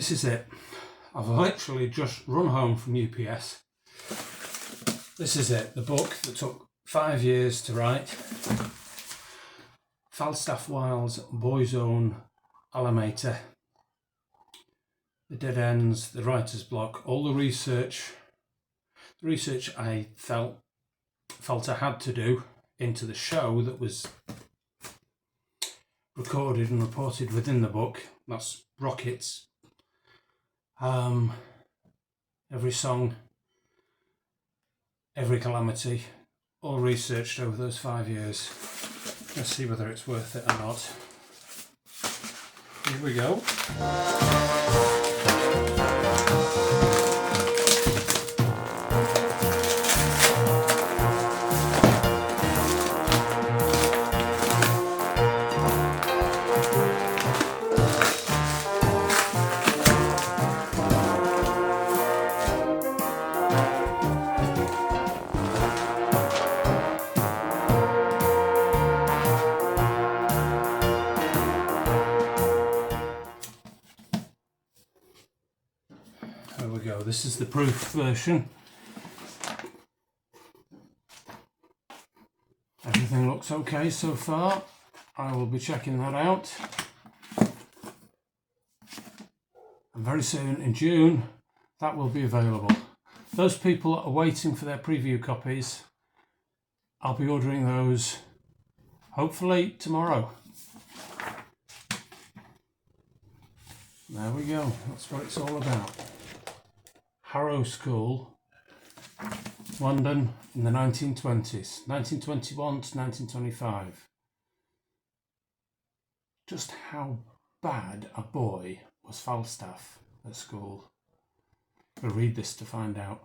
this is it. I've literally just run home from UPS. This is it, the book that took 5 years to write. Falstaff Wilde's Boy's Own Alma, the dead ends, the writer's block, all the research I felt I had to do into the show that was recorded and reported within the book. That's Rockets. Every song, every calamity, all researched over those 5 years. Let's see whether it's worth it or not. Here we go. There we go, this is the proof version. Everything looks okay so far. I will be checking that out. And very soon in June, that will be available. Those people that are waiting for their preview copies, I'll be ordering those hopefully tomorrow. There we go, that's what it's all about. Harrow School, London in the 1920s, 1921 to 1925. Just how bad a boy was Falstaff at school? We'll read this to find out.